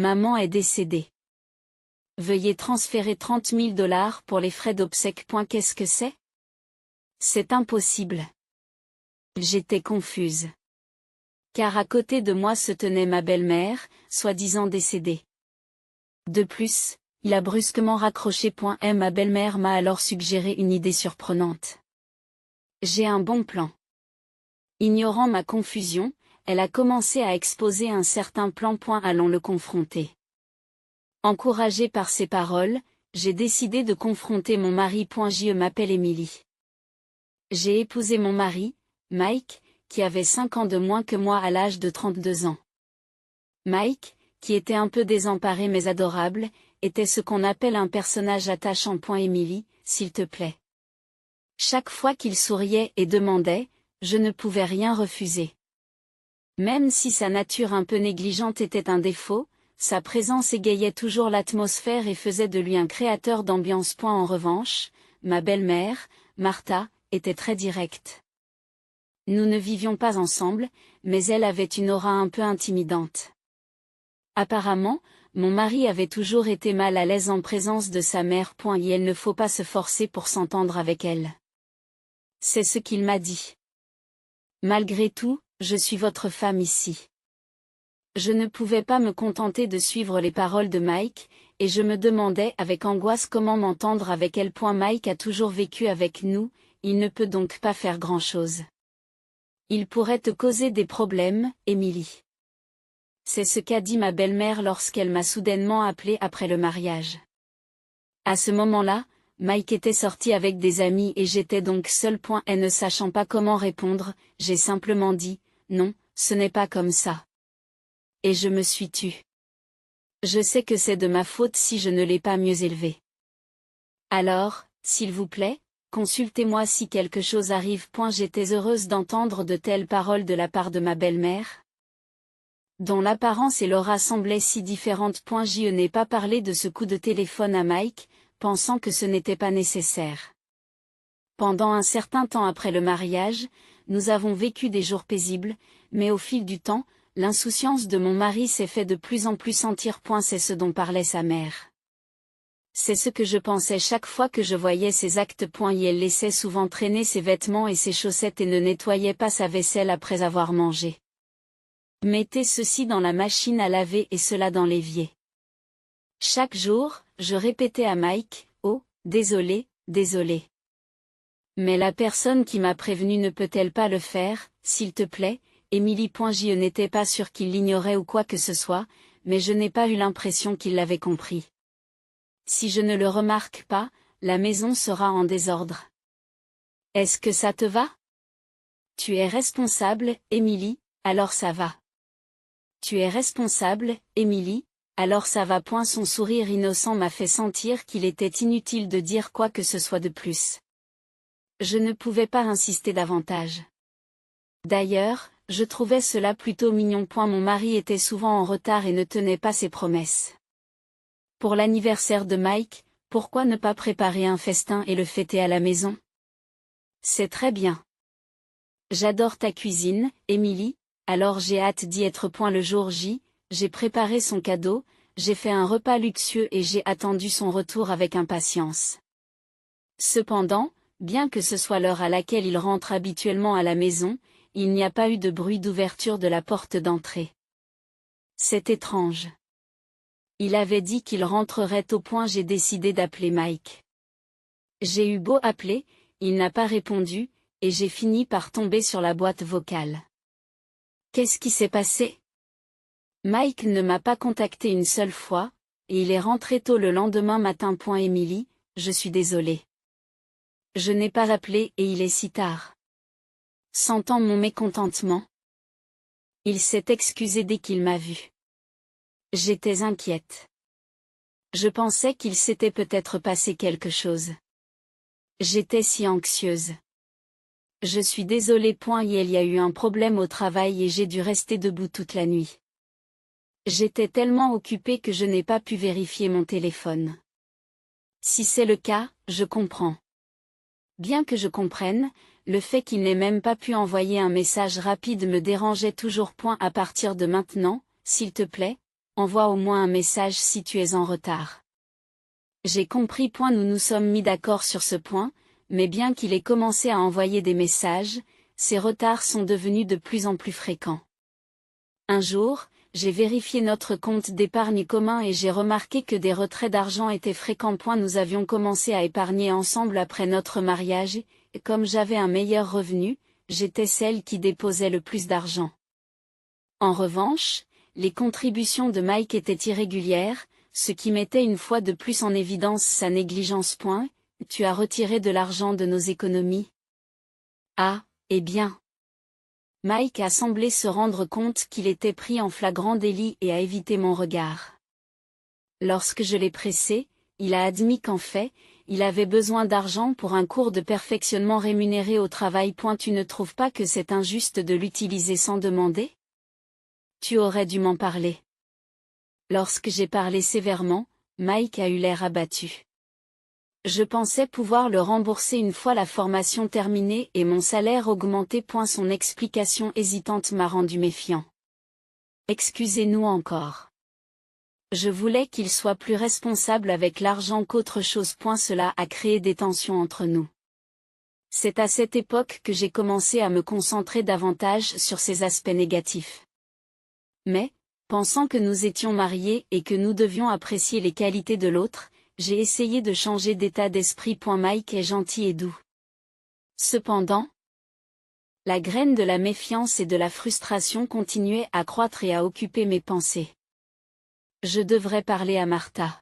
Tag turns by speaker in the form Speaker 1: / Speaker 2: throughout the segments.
Speaker 1: Maman est décédée. Veuillez transférer 30 000 $ pour les frais d'obsèques. Qu'est-ce que c'est? C'est impossible. J'étais confuse. Car à côté de moi se tenait ma belle-mère, soi-disant décédée. De plus, il a brusquement raccroché. Ma belle-mère m'a alors suggéré une idée surprenante. J'ai un bon plan. Ignorant ma confusion, elle a commencé à exposer un certain plan. Allons le confronter. Encouragée par ces paroles, j'ai décidé de confronter mon mari. Je m'appelle Émilie. J'ai épousé mon mari, Mike, qui avait 5 ans de moins que moi à l'âge de 32 ans. Mike, qui était un peu désemparé mais adorable, était ce qu'on appelle un personnage attachant. Émilie, s'il te plaît. Chaque fois qu'il souriait et demandait, je ne pouvais rien refuser. Même si sa nature un peu négligente était un défaut, sa présence égayait toujours l'atmosphère et faisait de lui un créateur d'ambiance. En revanche, ma belle-mère, Martha, était très directe. Nous ne vivions pas ensemble, mais elle avait une aura un peu intimidante. Apparemment, mon mari avait toujours été mal à l'aise en présence de sa mère. Et il ne faut pas se forcer pour s'entendre avec elle. C'est ce qu'il m'a dit. Malgré tout, je suis votre femme ici. Je ne pouvais pas me contenter de suivre les paroles de Mike, et je me demandais avec angoisse comment m'entendre avec elle. Mike a toujours vécu avec nous, il ne peut donc pas faire grand-chose. Il pourrait te causer des problèmes, Émilie. C'est ce qu'a dit ma belle-mère lorsqu'elle m'a soudainement appelé après le mariage. À ce moment-là, Mike était sorti avec des amis et j'étais donc seule. Et ne sachant pas comment répondre, j'ai simplement dit, non, ce n'est pas comme ça. Et je me suis tue. Je sais que c'est de ma faute si je ne l'ai pas mieux élevé. Alors, s'il vous plaît, consultez-moi si quelque chose arrive. J'étais heureuse d'entendre de telles paroles de la part de ma belle-mère, dont l'apparence et l'aura semblaient si différentes. Je n'ai pas parlé de ce coup de téléphone à Mike, pensant que ce n'était pas nécessaire. Pendant un certain temps après le mariage, nous avons vécu des jours paisibles, mais au fil du temps, l'insouciance de mon mari s'est fait de plus en plus sentir. C'est ce dont parlait sa mère. C'est ce que je pensais chaque fois que je voyais ses actes. Elle laissait souvent traîner ses vêtements et ses chaussettes et ne nettoyait pas sa vaisselle après avoir mangé. Mettez ceci dans la machine à laver et cela dans l'évier. Chaque jour, je répétais à Mike, oh, désolé, désolé. Mais la personne qui m'a prévenu ne peut-elle pas le faire, s'il te plaît, Émilie. Je n'étais pas sûre qu'il l'ignorait ou quoi que ce soit, mais je n'ai pas eu l'impression qu'il l'avait compris. Si je ne le remarque pas, la maison sera en désordre. Est-ce que ça te va? Tu es responsable, Émilie, alors ça va. Tu es responsable, Émilie, alors ça va. Son sourire innocent m'a fait sentir qu'il était inutile de dire quoi que ce soit de plus. Je ne pouvais pas insister davantage. D'ailleurs, je trouvais cela plutôt mignon. Mon mari était souvent en retard et ne tenait pas ses promesses. Pour l'anniversaire de Mike, pourquoi ne pas préparer un festin et le fêter à la maison? C'est très bien. J'adore ta cuisine, Émilie, alors j'ai hâte d'y être. Le jour J, j'ai préparé son cadeau, j'ai fait un repas luxueux et j'ai attendu son retour avec impatience. Cependant, bien que ce soit l'heure à laquelle il rentre habituellement à la maison, il n'y a pas eu de bruit d'ouverture de la porte d'entrée. C'est étrange. Il avait dit qu'il rentrerait tôt. J'ai décidé d'appeler Mike. J'ai eu beau appeler, il n'a pas répondu, et j'ai fini par tomber sur la boîte vocale. Qu'est-ce qui s'est passé? Mike ne m'a pas contacté une seule fois, et il est rentré tôt le lendemain matin. Émilie, je suis désolée. Je n'ai pas appelé et il est si tard. Sentant mon mécontentement, il s'est excusé dès qu'il m'a vu. J'étais inquiète. Je pensais qu'il s'était peut-être passé quelque chose. J'étais si anxieuse. Je suis désolée. Il y a eu un problème au travail et j'ai dû rester debout toute la nuit. J'étais tellement occupée que je n'ai pas pu vérifier mon téléphone. Si c'est le cas, je comprends. Bien que je comprenne, le fait qu'il n'ait même pas pu envoyer un message rapide me dérangeait toujours. À partir de maintenant, s'il te plaît, Envoie au moins un message si tu es en retard. J'ai compris. Nous nous sommes mis d'accord sur ce point, mais bien qu'il ait commencé à envoyer des messages, ces retards sont devenus de plus en plus fréquents. Un jour, j'ai vérifié notre compte d'épargne commun et j'ai remarqué que des retraits d'argent étaient fréquents. Nous avions commencé à épargner ensemble après notre mariage, et comme j'avais un meilleur revenu, j'étais celle qui déposait le plus d'argent. En revanche, les contributions de Mike étaient irrégulières, ce qui mettait une fois de plus en évidence sa négligence. Tu as retiré de l'argent de nos économies. Ah, eh bien. Mike a semblé se rendre compte qu'il était pris en flagrant délit et a évité mon regard. Lorsque je l'ai pressé, il a admis qu'en fait, il avait besoin d'argent pour un cours de perfectionnement rémunéré au travail. Tu ne trouves pas que c'est injuste de l'utiliser sans demander? Tu aurais dû m'en parler. Lorsque j'ai parlé sévèrement, Mike a eu l'air abattu. Je pensais pouvoir le rembourser une fois la formation terminée et mon salaire augmenté. Son explication hésitante m'a rendu méfiant. Excusez-nous encore. Je voulais qu'il soit plus responsable avec l'argent qu'autre chose. Cela a créé des tensions entre nous. C'est à cette époque que j'ai commencé à me concentrer davantage sur ces aspects négatifs. Mais, pensant que nous étions mariés et que nous devions apprécier les qualités de l'autre, j'ai essayé de changer d'état d'esprit. Mike est gentil et doux. Cependant, la graine de la méfiance et de la frustration continuait à croître et à occuper mes pensées. Je devrais parler à Martha.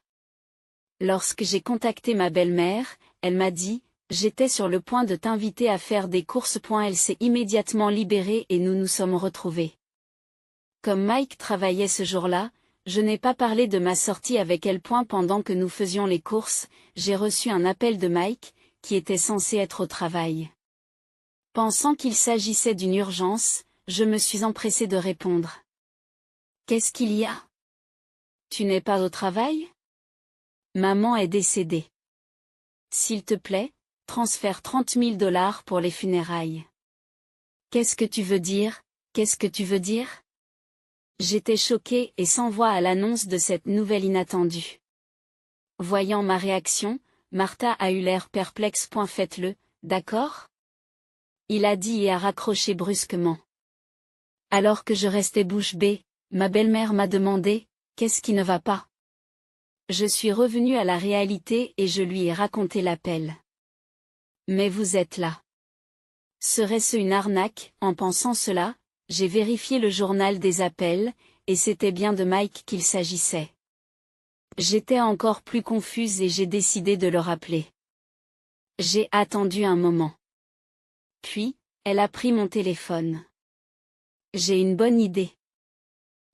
Speaker 1: Lorsque j'ai contacté ma belle-mère, elle m'a dit « J'étais sur le point de t'inviter à faire des courses. » Elle s'est immédiatement libérée et nous nous sommes retrouvés. Comme Mike travaillait ce jour-là, je n'ai pas parlé de ma sortie avec elle. Pendant que nous faisions les courses, j'ai reçu un appel de Mike, qui était censé être au travail. Pensant qu'il s'agissait d'une urgence, je me suis empressée de répondre. « Qu'est-ce qu'il y a? Tu n'es pas au travail? Maman est décédée. S'il te plaît, transfère 30 000 $ pour les funérailles. » Qu'est-ce que tu veux dire? Qu'est-ce que tu veux dire? J'étais choquée et sans voix à l'annonce de cette nouvelle inattendue. Voyant ma réaction, Martha a eu l'air perplexe. Faites-le, d'accord? Il a dit et a raccroché brusquement. Alors que je restais bouche bée, ma belle-mère m'a demandé « Qu'est-ce qui ne va pas ?» Je suis revenue à la réalité et je lui ai raconté l'appel. Mais vous êtes là. Serait-ce une arnaque? En pensant cela, j'ai vérifié le journal des appels, et c'était bien de Mike qu'il s'agissait. J'étais encore plus confuse et j'ai décidé de le rappeler. J'ai attendu un moment. Puis, elle a pris mon téléphone. J'ai une bonne idée.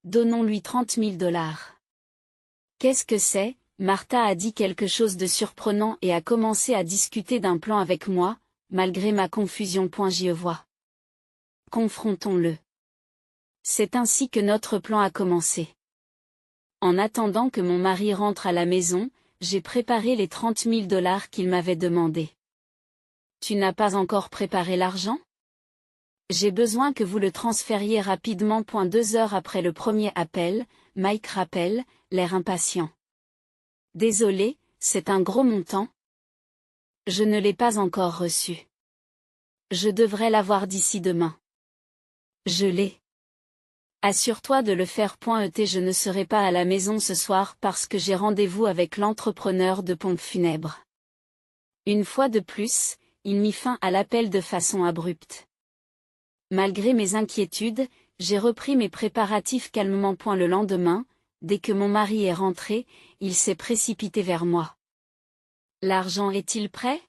Speaker 1: Donnons-lui 30 000 $. Qu'est-ce que c'est? Martha a dit quelque chose de surprenant et a commencé à discuter d'un plan avec moi, malgré ma confusion. J'y vois. Confrontons-le. C'est ainsi que notre plan a commencé. En attendant que mon mari rentre à la maison, j'ai préparé les 30 000 $ qu'il m'avait demandé. Tu n'as pas encore préparé l'argent? J'ai besoin que vous le transfériez rapidement. 2 heures après le premier appel, Mike rappelle, l'air impatient. Désolé, c'est un gros montant. Je ne l'ai pas encore reçu. Je devrais l'avoir d'ici demain. Je l'ai. Assure-toi de le faire. Je ne serai pas à la maison ce soir parce que j'ai rendez-vous avec l'entrepreneur de pompes funèbres. Une fois de plus, il mit fin à l'appel de façon abrupte. Malgré mes inquiétudes, j'ai repris mes préparatifs calmement. Le lendemain, dès que mon mari est rentré, il s'est précipité vers moi. L'argent est-il prêt?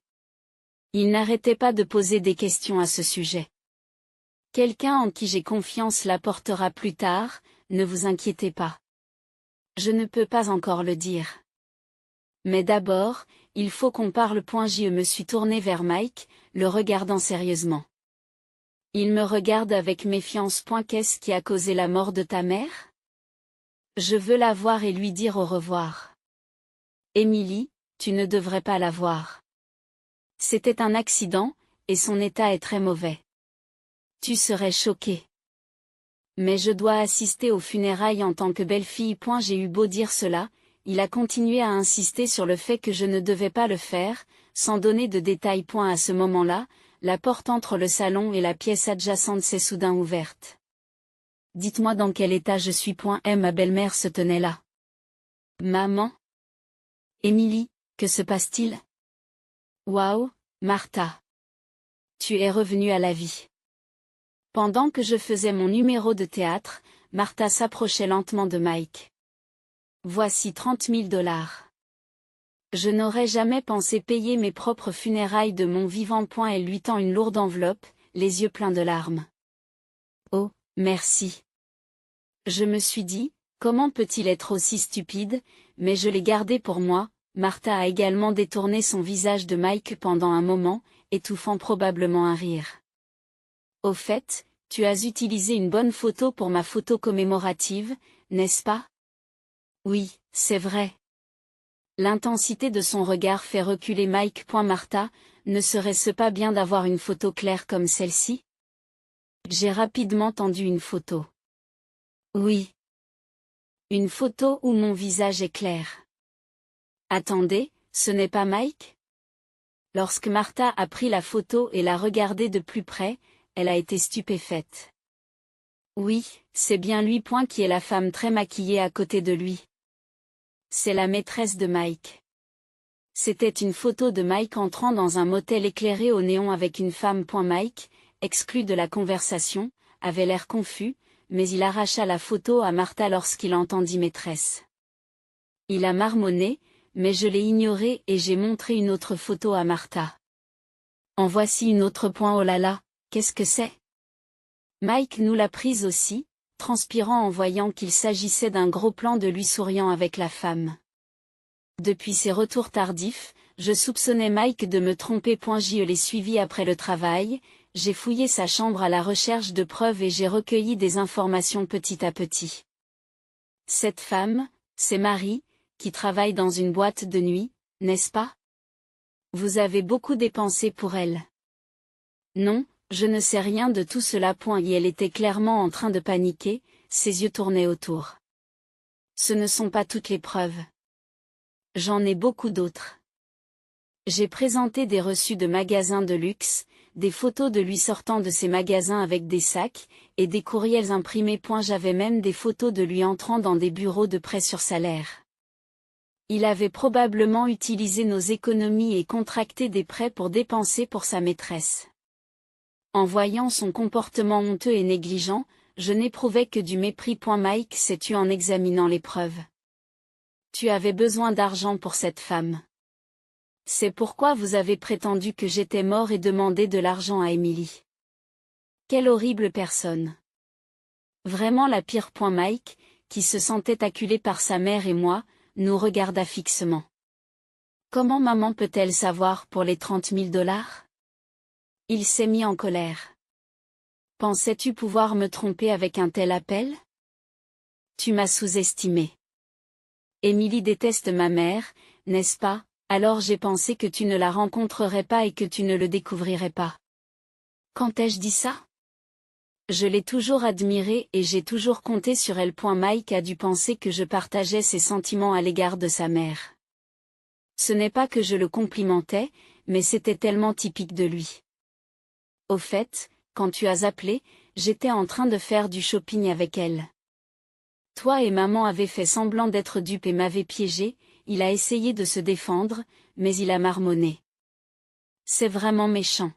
Speaker 1: Il n'arrêtait pas de poser des questions à ce sujet. Quelqu'un en qui j'ai confiance l'apportera plus tard, ne vous inquiétez pas. Je ne peux pas encore le dire. Mais d'abord, il faut qu'on parle. Je me suis tournée vers Mike, le regardant sérieusement. Il me regarde avec méfiance. Qu'est-ce qui a causé la mort de ta mère? Je veux la voir et lui dire au revoir. Émilie, tu ne devrais pas la voir. C'était un accident, et son état est très mauvais. Tu serais choquée. Mais je dois assister aux funérailles en tant que belle-fille. J'ai eu beau dire cela, il a continué à insister sur le fait que je ne devais pas le faire, sans donner de détails. À ce moment-là, la porte entre le salon et la pièce adjacente s'est soudain ouverte. Dites-moi dans quel état je suis. Et ma belle-mère se tenait là. Maman? Émilie, que se passe-t-il? Waouh, Martha. Tu es revenue à la vie. Pendant que je faisais mon numéro de théâtre, Martha s'approchait lentement de Mike. Voici 30 000 $. Je n'aurais jamais pensé payer mes propres funérailles de mon vivant. Elle lui tend une lourde enveloppe, les yeux pleins de larmes. Oh, merci. Je me suis dit, comment peut-il être aussi stupide, mais je l'ai gardé pour moi. Martha a également détourné son visage de Mike pendant un moment, étouffant probablement un rire. Au fait, tu as utilisé une bonne photo pour ma photo commémorative, n'est-ce pas? Oui, c'est vrai. L'intensité de son regard fait reculer Mike. Martha, ne serait-ce pas bien d'avoir une photo claire comme celle-ci? J'ai rapidement tendu une photo. Oui. Une photo où mon visage est clair. Attendez, ce n'est pas Mike? Lorsque Martha a pris la photo et l'a regardée de plus près, elle a été stupéfaite. Oui, c'est bien lui. Qui est la femme très maquillée à côté de lui. C'est la maîtresse de Mike. C'était une photo de Mike entrant dans un motel éclairé au néon avec une femme. Mike, exclu de la conversation, avait l'air confus, mais il arracha la photo à Martha lorsqu'il entendit maîtresse. Il a marmonné, mais je l'ai ignoré et j'ai montré une autre photo à Martha. En voici une autre. Oh là là, qu'est-ce que c'est? Mike nous l'a prise aussi, transpirant en voyant qu'il s'agissait d'un gros plan de lui souriant avec la femme. Depuis ses retours tardifs, je soupçonnais Mike de me tromper. Je l'ai suivi après le travail, j'ai fouillé sa chambre à la recherche de preuves et j'ai recueilli des informations petit à petit. Cette femme, c'est Marie, qui travaille dans une boîte de nuit, n'est-ce pas? Vous avez beaucoup dépensé pour elle. Non, je ne sais rien de tout cela. Et elle était clairement en train de paniquer, ses yeux tournaient autour. Ce ne sont pas toutes les preuves. J'en ai beaucoup d'autres. J'ai présenté des reçus de magasins de luxe, des photos de lui sortant de ces magasins avec des sacs, et des courriels imprimés. J'avais même des photos de lui entrant dans des bureaux de prêt sur salaire. Il avait probablement utilisé nos économies et contracté des prêts pour dépenser pour sa maîtresse. En voyant son comportement honteux et négligent, je n'éprouvais que du mépris. Mike s'est tu en examinant les preuves. Tu avais besoin d'argent pour cette femme. C'est pourquoi vous avez prétendu que j'étais mort et demandé de l'argent à Émilie. Quelle horrible personne. Vraiment la pire. Mike, qui se sentait acculé par sa mère et moi, nous regarda fixement. Comment maman peut-elle savoir pour les 30 000 $? Il s'est mis en colère. Pensais-tu pouvoir me tromper avec un tel appel? Tu m'as sous-estimé. Émilie déteste ma mère, n'est-ce pas? Alors j'ai pensé que tu ne la rencontrerais pas et que tu ne le découvrirais pas. Quand ai-je dit ça? Je l'ai toujours admirée et j'ai toujours compté sur elle. Mike a dû penser que je partageais ses sentiments à l'égard de sa mère. Ce n'est pas que je le complimentais, mais c'était tellement typique de lui. Au fait, quand tu as appelé, j'étais en train de faire du shopping avec elle. Toi et maman avaient fait semblant d'être dupes et m'avaient piégé. Il a essayé de se défendre, mais il a marmonné. C'est vraiment méchant.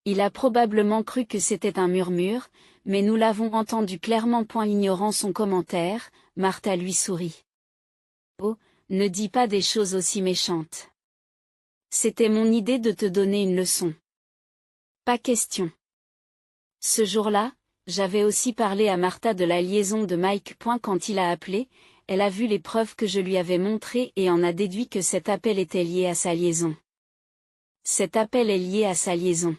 Speaker 1: Il a probablement cru que c'était un murmure, mais nous l'avons entendu clairement. Ignorant son commentaire, Martha lui sourit. Oh, ne dis pas des choses aussi méchantes. C'était mon idée de te donner une leçon. Pas question. Ce jour-là, j'avais aussi parlé à Martha de la liaison de Mike. Quand il a appelé, elle a vu les preuves que je lui avais montrées et en a déduit que cet appel était lié à sa liaison. Cet appel est lié à sa liaison.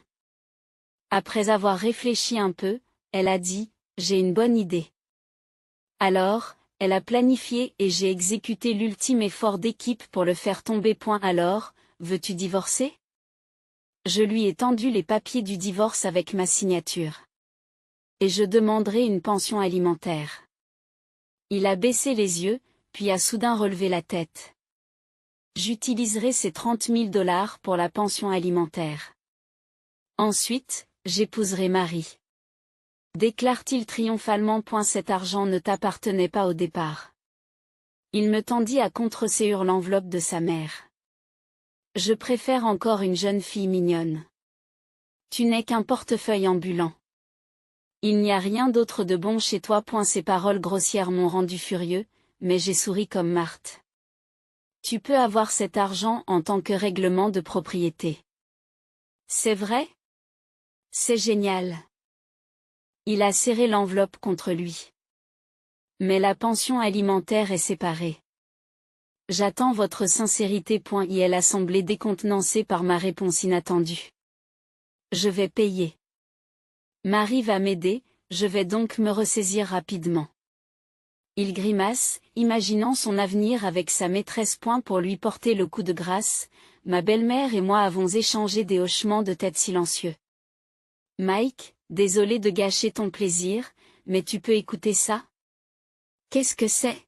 Speaker 1: Après avoir réfléchi un peu, elle a dit, j'ai une bonne idée. Alors, elle a planifié et j'ai exécuté l'ultime effort d'équipe pour le faire tomber. Alors, veux-tu divorcer? Je lui ai tendu les papiers du divorce avec ma signature. Et je demanderai une pension alimentaire. Il a baissé les yeux, puis a soudain relevé la tête. J'utiliserai ces 30 000 $ pour la pension alimentaire. Ensuite, j'épouserai Marie. Déclare-t-il triomphalement. Cet argent ne t'appartenait pas au départ. Il me tendit à contre-séure l'enveloppe de sa mère. Je préfère encore une jeune fille mignonne. Tu n'es qu'un portefeuille ambulant. Il n'y a rien d'autre de bon chez toi. Ces paroles grossières m'ont rendu furieux, mais j'ai souri comme Marthe. Tu peux avoir cet argent en tant que règlement de propriété. C'est vrai? C'est génial. Il a serré l'enveloppe contre lui. Mais la pension alimentaire est séparée. J'attends votre sincérité. Il a semblé décontenancé par ma réponse inattendue. Je vais payer. Marie va m'aider, je vais donc me ressaisir rapidement. Il grimace, imaginant son avenir avec sa maîtresse. Pour lui porter le coup de grâce, ma belle-mère et moi avons échangé des hochements de tête silencieux. Mike, désolé de gâcher ton plaisir, mais tu peux écouter ça? Qu'est-ce que c'est?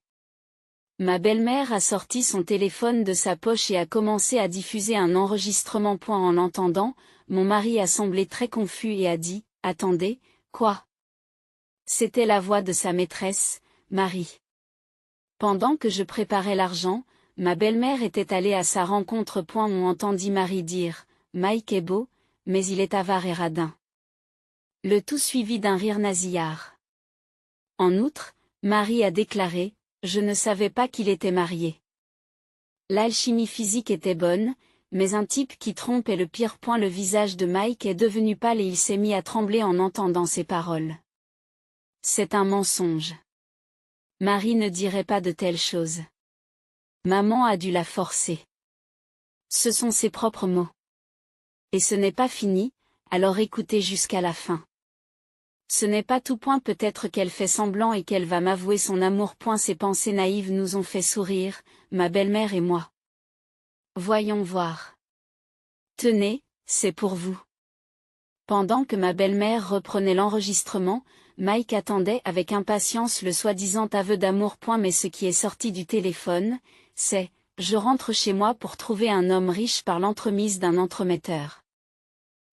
Speaker 1: Ma belle-mère a sorti son téléphone de sa poche et a commencé à diffuser un enregistrement. En l'entendant, mon mari a semblé très confus et a dit, « Attendez, quoi ?» C'était la voix de sa maîtresse, Marie. Pendant que je préparais l'argent, ma belle-mère était allée à sa rencontre. On entendit Marie dire, « Mike est beau, mais il est avare et radin. » Le tout suivi d'un rire nasillard. En outre, Marie a déclaré, « Je ne savais pas qu'il était marié. » L'alchimie physique était bonne, mais un type qui trompe est le pire. Le visage de Mike est devenu pâle et il s'est mis à trembler en entendant ces paroles. C'est un mensonge. Marie ne dirait pas de telles choses. Maman a dû la forcer. Ce sont ses propres mots. Et ce n'est pas fini, alors écoutez jusqu'à la fin. Ce n'est pas tout. Peut-être qu'elle fait semblant et qu'elle va m'avouer son amour. Ces pensées naïves nous ont fait sourire, ma belle-mère et moi. Voyons voir. Tenez, c'est pour vous. Pendant que ma belle-mère reprenait l'enregistrement, Mike attendait avec impatience le soi-disant aveu d'amour. Mais ce qui est sorti du téléphone, c'est « Je rentre chez moi pour trouver un homme riche par l'entremise d'un entremetteur. »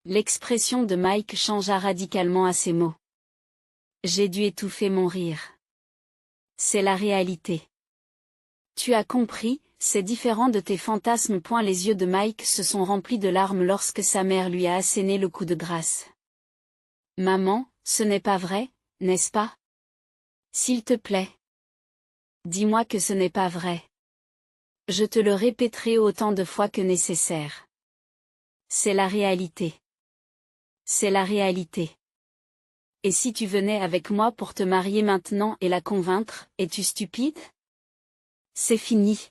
Speaker 1: L'expression de Mike changea radicalement à ces mots. J'ai dû étouffer mon rire. C'est la réalité. Tu as compris, c'est différent de tes fantasmes. Les yeux de Mike se sont remplis de larmes lorsque sa mère lui a asséné le coup de grâce. Maman, ce n'est pas vrai, n'est-ce pas? S'il te plaît. Dis-moi que ce n'est pas vrai. Je te le répéterai autant de fois que nécessaire. C'est la réalité. C'est la réalité. Et si tu venais avec moi pour te marier maintenant et la convaincre, es-tu stupide? C'est fini.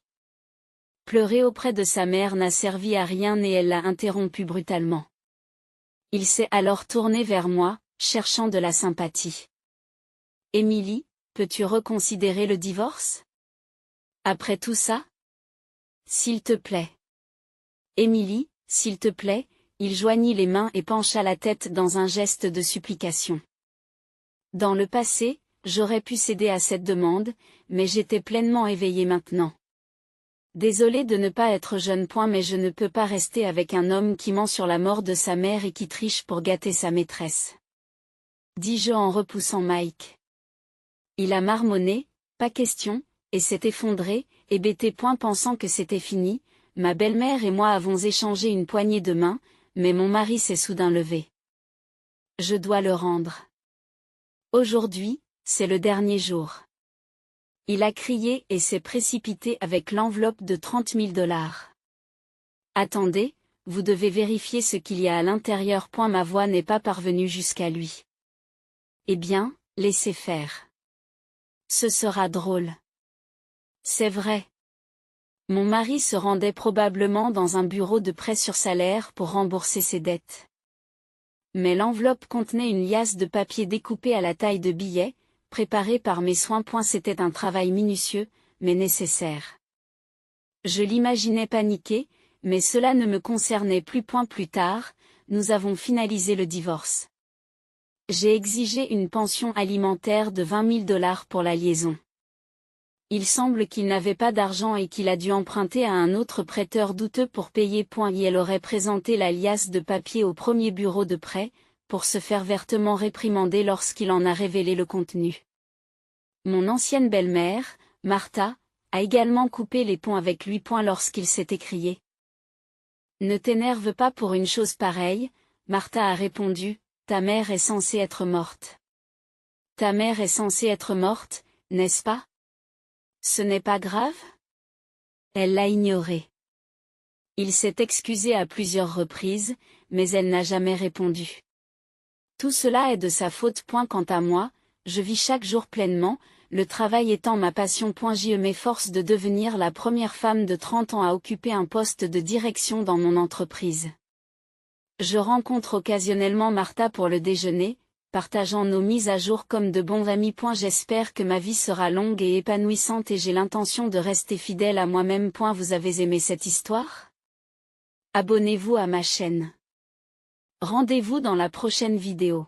Speaker 1: Pleurer auprès de sa mère n'a servi à rien et elle l'a interrompu brutalement. Il s'est alors tourné vers moi, cherchant de la sympathie. Émilie, peux-tu reconsidérer le divorce? Après tout ça? S'il te plaît. Émilie, s'il te plaît, il joignit les mains et pencha la tête dans un geste de supplication. Dans le passé, j'aurais pu céder à cette demande, mais j'étais pleinement éveillée maintenant. Désolée de ne pas être jeune. Mais je ne peux pas rester avec un homme qui ment sur la mort de sa mère et qui triche pour gâter sa maîtresse. Dis-je en repoussant Mike. Il a marmonné, pas question, et s'est effondré, hébété. Pensant que c'était fini, ma belle-mère et moi avons échangé une poignée de main, mais mon mari s'est soudain levé. Je dois le rendre. Aujourd'hui, c'est le dernier jour. Il a crié et s'est précipité avec l'enveloppe de 30 000 $. Attendez, vous devez vérifier ce qu'il y a à l'intérieur. Ma voix n'est pas parvenue jusqu'à lui. Eh bien, laissez faire. Ce sera drôle. C'est vrai. Mon mari se rendait probablement dans un bureau de prêt sur salaire pour rembourser ses dettes. Mais l'enveloppe contenait une liasse de papier découpé à la taille de billets, préparé par mes soins. C'était un travail minutieux, mais nécessaire. Je l'imaginais paniqué, mais cela ne me concernait plus. Plus tard, nous avons finalisé le divorce. J'ai exigé une pension alimentaire de 20 000 $ pour la liaison. Il semble qu'il n'avait pas d'argent et qu'il a dû emprunter à un autre prêteur douteux pour payer. Il aurait présenté la liasse de papier au premier bureau de prêt, pour se faire vertement réprimander lorsqu'il en a révélé le contenu. Mon ancienne belle-mère, Martha, a également coupé les ponts avec lui. Lorsqu'il s'est écrié. Ne t'énerve pas pour une chose pareille, Martha a répondu, ta mère est censée être morte. Ta mère est censée être morte, n'est-ce pas? Ce n'est pas grave? Elle l'a ignoré. Il s'est excusé à plusieurs reprises, mais elle n'a jamais répondu. Tout cela est de sa faute. Quant à moi, je vis chaque jour pleinement, le travail étant ma passion. Je m'efforce de devenir la première femme de 30 ans à occuper un poste de direction dans mon entreprise. Je rencontre occasionnellement Martha pour le déjeuner, partageant nos mises à jour comme de bons amis. J'espère que ma vie sera longue et épanouissante et j'ai l'intention de rester fidèle à moi-même. Vous avez aimé cette histoire? Abonnez-vous à ma chaîne. Rendez-vous dans la prochaine vidéo.